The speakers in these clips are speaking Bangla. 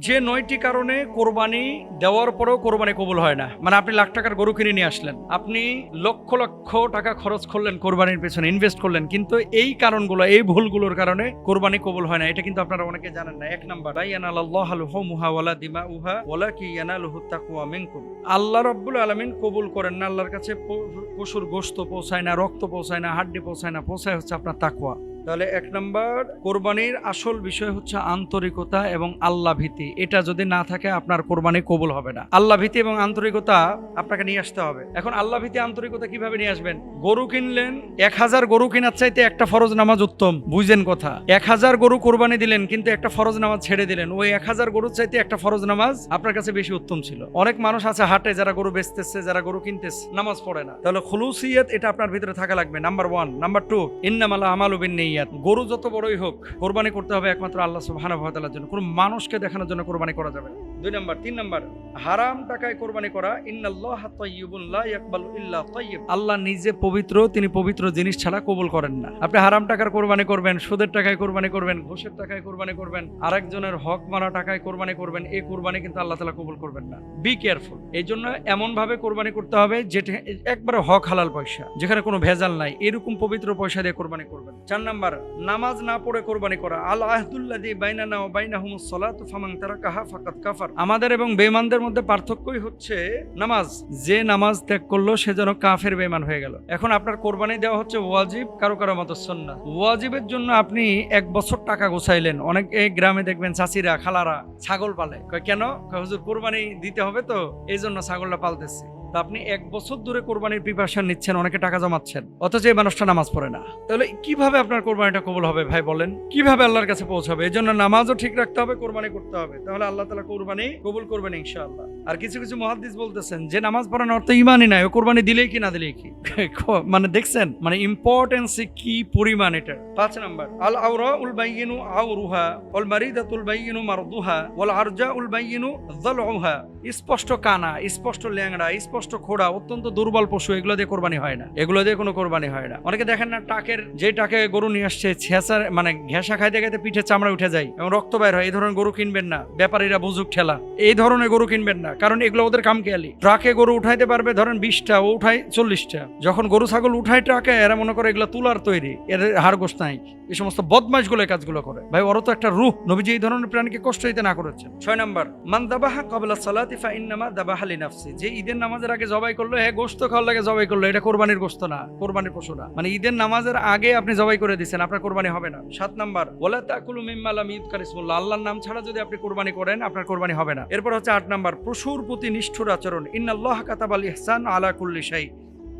যে 9টি কারণে কোরবানি দেওয়ার পরেও কোরবানি কবুল হয় না, মানে আপনি লাখ টাকার গরু কিনে নিয়ে আসলেন, আপনি লক্ষ লক্ষ টাকা খরচ করলেন কোরবানির পেছনে, ইনভেস্ট করলেন, কিন্তু এই কারণগুলো, এই ভুলগুলোর কারণে কোরবানি কবুল হয় না। এটা কিন্তু আপনারা অনেকে জানেন না। 1 নাম্বার, লা ইয়ানালাল্লাহু লুহুমুহা ওয়ালা দিমাউহা ওয়ালাকিন ইয়ানালুহুত তাকওয়া মিনকুম। আল্লাহ রাব্বুল আলামিন কবুল করেন না, আল্লাহর কাছে পশুর গোশত পৌঁছায় না, রক্ত পৌঁছায় না, হাড্ডি পৌঁছায় না, পৌঁছায় হচ্ছে আপনার তাকওয়া। তাহলে 1 নাম্বার, কোরবানির আসল বিষয় হচ্ছে আন্তরিকতা এবং আল্লাহ ভীতি। এটা যদি না থাকে আপনার কোরবানি কবুল হবে না। আল্লাহ ভীতি এবং আন্তরিকতা আপনাকে নিয়ে আসতে হবে। এখন আল্লাহ ভীতি আন্তরিকতা কিভাবে নিয়ে আসবেন? গরু কিনলেন, 1000 গরু কেনার চাইতে একটা ফরজ নামাজ উত্তম। বুঝেন কথা, 1000 গরু কোরবানি দিলেন কিন্তু একটা ফরজ নামাজ ছেড়ে দিলেন, ওই 1000 গরুর চাইতে একটা ফরজ নামাজ আপনার কাছে বেশি উত্তম ছিল। অনেক মানুষ আছে হাটে, যারা গরু বেচতেছে, যারা গরু কিনতেছে, নামাজ পড়ে না। তাহলে খুলুসিয়ত এটা আপনার ভিতরে থাকা লাগবে, নাম্বার 1। নাম্বার 2, ইন্নামাল আমালু বিন্নিয়াত। গরু যত বড়ই হোক কোরবানি করতে হবে একমাত্র আল্লাহ সুবহানাহু ওয়া তাআলার জন্য, কোনো মানুষকে দেখানোর জন্য কোরবানি করা যাবে না। 2 নাম্বার। 3 নাম্বার, হারাম টাকায় কোরবানি করা। ইন্নাল্লাহা তাইয়্যিবুন লা ইয়াকবালু ইল্লা তাইয়্যিব। আল্লাহ নিজে পবিত্র, তিনি পবিত্র জিনিস ছাড়া কবুল করেন না। আপনি হারাম টাকার কোরবানি করবেন, সুদের টাকায় কোরবানি করবেন, ঘুষের টাকায় কোরবানি করবেন, আরেকজনের হক মারা টাকায় কোরবানি করবেন, এই কোরবানি কিন্তু আল্লাহ তাআলা কবুল করবেন না। Be careful. এই জন্য এমন ভাবে কোরবানি করতে হবে যেটা একবারে হক হালাল পয়সা, যেখানে কোনো ভেজাল নাই, এরকম পবিত্র পয়সা দিয়ে কোরবানি করবেন। 4 নাম্বার, নামাজ না পড়ে কোরবানি করা। আল আহদুল্লাযী বাইনানা ওয়া বাইনাহুমুস সালাতু ফামান তারাকাহা ফাকাদ কাফার। আমাদের এবং বেঈমানদের মধ্যে পার্থক্যই হচ্ছে নামাজ। যে নামাজ ত্যাগ করলো সে যেন কাফের বেঈমান হয়ে গেল। এখন আপনার কোরবানি দেওয়া হচ্ছে ওয়াজিব, কারো কারো মত সুন্নাহ। ওয়াজিবের জন্য আপনি 1 বছর টাকা গোছাইলেন। অনেক এই গ্রামে দেখবেন চাচিরা, খালারা ছাগল পালে। কয় কেন? কয় হুজুর কোরবানি দিতে হবে তো, এই জন্য ছাগলটা পালতেছি। তা আপনি 1 বছর ধরে কোরবানির প্রিপারেশন নিচ্ছেন, অনেকে টাকা জমাচ্ছেন, অথচ এই মানুষটা নামাজ পড়ে না। তাহলে কিভাবে আপনার কোরবানিটা কবুল হবে ভাই বলেন? কিভাবে আল্লাহর কাছে পৌঁছাবে? এই জন্য নামাজও ঠিক রাখতে হবে, কোরবানি করতে হবে, তাহলে আল্লাহ তাআলা কোরবানি কবুল করবেন ইনশাআল্লাহ। আর কিছু কিছু মুহাদ্দিস বলতেছেন যে নামাজ পড়ানোর অর্থ ইমানই নাই, ও কোরবানি দিলেই কি না দিলেই কি। মানে দেখছেন, মানে ইম্পর্টেন্স কি পরিমাণ এটা। 5 নাম্বার, আল আওরাউল বাইয়িনু আওরুহা ওয়াল মারিদাতুল বাইয়িনু মারদুহা ওয়াল আরজাউল বাইয়িনু যালউহা। স্পষ্ট কানা, স্পষ্ট ল্যাংড়া, স্পষ্ট খোড়া, অত্যন্ত দুর্বল পশু, এগুলো দিয়ে কোরবানি হয় না। এগুলো দিয়ে কোনো কোরবানি হয় না। অনেকে দেখেন না, টাকের যে টাকে গরু নিয়ে আসছে, ছেঁচার মানে ঘেঁষা খাইতে খাইতে পিঠে চামড়া উঠে যায় এবং রক্ত বের হয়, এই ধরনের গরু কিনবেন না। ব্যাপারীরা বুঝুক ঠেলা, এই ধরনের গরু কিনবেন না, কারণ এগুলো ওদের কামকেয়ালি। ট্রাকে গরু উঠাইতে পারবে ধরেন 20টা, ও উঠায় 40টা। যখন গরু ছাগল উঠায় ট্রাকে, এরা মনে করে এগুলো তুলার তৈরি, এদের হাড় গোস্ত নাই। এই সমস্ত বদমাইশগুলো এই কাজগুলো করে। ভাই ওরা তো একটা রূহ, নবীজি এই ধরনের প্রাণীকে কষ্ট দিতে না করেছেন। 6 নাম্বার, মান দাবাহা ক্বাবলা সালাতি ফা ইন্নামা দাবাহা লিনাফসি। যে ঈদের নামাজের আগে জবাই করলো, হ্যাঁ গোশত খাওয়ার লাগে জবাই করলো, এটা কোরবানির গোশত না, কোরবানির পশু না। মানে ঈদের নামাজের আগে আপনি জবাই করে দিচ্ছেন, আপনার কোরবানি হবে না। 7 নাম্বার, ওয়ালা তাকুলু মিম্মা লাম ইযকার ইসমুল্লাহ। আল্লাহর নাম ছাড়া যদি আপনি কোরবানি করেন, আপনার কোরবানি হবে না। এরপর হচ্ছে 8 নাম্বার, পশুর প্রতি নিষ্ঠুর আচরণ। ইন্নাল্লাহা কাতাবাল ইহসান আলা কুল্লি শাই।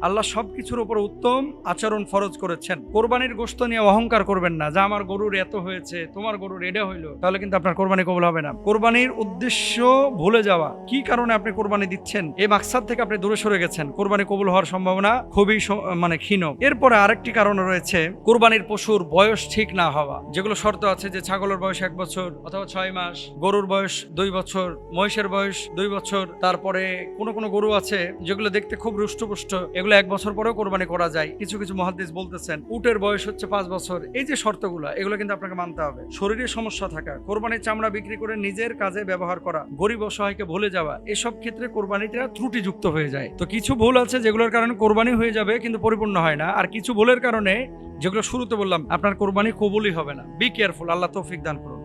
আল্লাহ সবকিছুর উপর উত্তম আচরণ ফরজ করেছেন। কোরবানির গোশত নিয়ে অহংকার করবেন না, যে আমার গরুর এত হয়েছে, তোমার গরুর এটা হইলো, তাহলে কিন্তু আপনার কোরবানি কবুল হবে না। কোরবানির উদ্দেশ্য ভুলে যাওয়া, কি কারণে আপনি কোরবানি দিচ্ছেন, এই মাকসাদ থেকে আপনি দূরে সরে গেছেন, কোরবানি কবুল হওয়ার সম্ভাবনা খুবই মানে ক্ষীণ। এরপরে আরেকটি কারণ রয়েছে, কোরবানির পশুর বয়স ঠিক না হওয়া। যেগুলো শর্ত আছে, যে ছাগলের বয়স 1 বছর অথবা 6 মাস, গরুর বয়স 2 বছর, মহিষের বয়স 2 বছর। তারপরে কোনো গরু আছে যেগুলো দেখতে খুব রুষ্টপুষ্ট, এগুলো 1 বছর পরেও কোরবানি করা যায়। কিছু কিছু মুহাদ্দিস বলতেছেন উটের বয়স হচ্ছে 5 বছর। এই যে শর্তগুলো, এগুলো কিন্তু আপনাকে মানতে হবে। শরীরে সমস্যা থাকা, কোরবানির চামড়া বিক্রি করে নিজের কাজে ব্যবহার করা, গরিব অসহায়কে ভুলে যাওয়া, এসব ক্ষেত্রে কোরবানিটা ত্রুটিযুক্ত হয়ে যায়। তো কিছু ভুল আছে যেগুলোর কারণে কোরবানি হয়ে যাবে কিন্তু পরিপূর্ণ হয় না, আর কিছু ভুলের কারণে, যেগুলো শুরুতে বললাম, আপনার কোরবানি কবুলই হবে না। Be careful. আল্লাহ তৌফিক দান করুন।